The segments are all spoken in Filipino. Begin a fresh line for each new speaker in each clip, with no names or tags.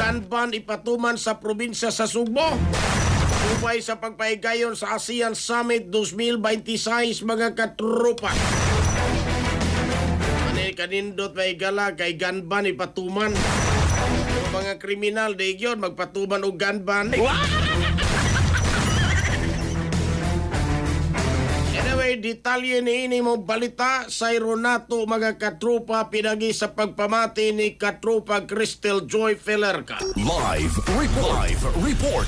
gun ban ipatuman sa probinsya sa Sugbo. Subay sa pagpahigayon sa ASEAN Summit 2026 mga katropa. Manay kanindot mahigala kay gun ban ipatuman. Yung mga kriminal di yun magpatuman og gun ban. Anyway, detalye ni ini mo balita sa Ironato mga katropa pinagi sa pagpamati ni katropa Crystal Joy Felerka.
Live report.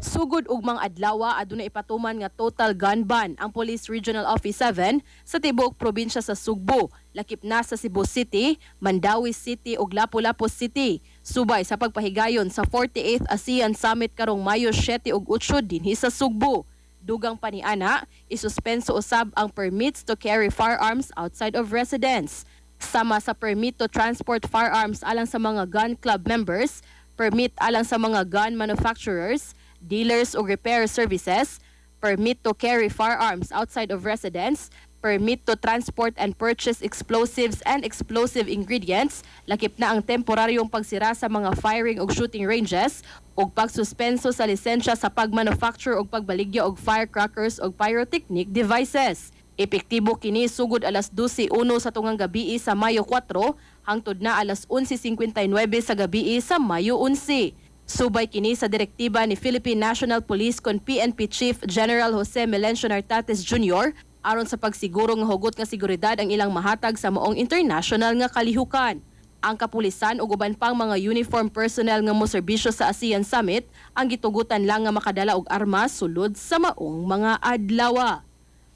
Sugod ug mga adlaw aduna ipatuman nga total gun ban ang Police Regional Office 7 sa tibuok probinsya sa Sugbo, lakip na sa Cebu City, Mandawi City ug Lapu-Lapu City. Subay sa pagpahigayon sa 48th ASEAN Summit karong Mayo 7 ug 8 dinhi sa Sugbo. Dugang paniana, isuspenso usab ang permits to carry firearms outside of residence. Sama sa permit to transport firearms alang sa mga gun club members, permit alang sa mga gun manufacturers, dealers o repair services, permit to carry firearms outside of residence, permit to transport and purchase explosives and explosive ingredients, lakip na ang temporaryong pagsira sa mga firing o shooting ranges, ug pagsuspenso sa lisensya sa pagmanufacture o pagbaligya og firecrackers o pyrotechnic devices. Epektibo kini sugod alas 12:01 sa tungang gabii sa Mayo 4 hangtod na alas 11:59 sa gabii sa Mayo 11. Subay kini sa direktiba ni Philippine National Police kon PNP Chief General Jose Melencio Nartates Jr. aron sa pagsiguro nga hugot nga seguridad ang ilang mahatag sa maong international nga kalihukan. Ang kapulisan ug uban pang mga uniform personnel nga moserbisyo sa ASEAN Summit ang gitugutan lang nga makadala og armas sulod sa maong mga adlaw.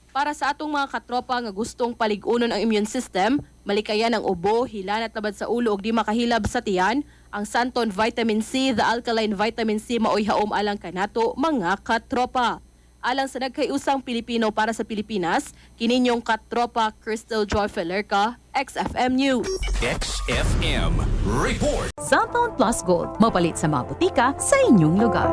Para sa atong mga katropa nga gustong palig-unon ang immune system, malikayan ang ubo, hilanat labad sa ulo ug di makahilab sa tiyan, ang Santon Vitamin C, the alkaline vitamin C maoy haom alang kanato mga katropa. Alang sa nagkayusang Pilipino para sa Pilipinas, kininyong katropa Crystal Joy Felerka, XFM News.
XFM report.
Santon Plus Gold, mapalit sa mga butika sa inyong lugar.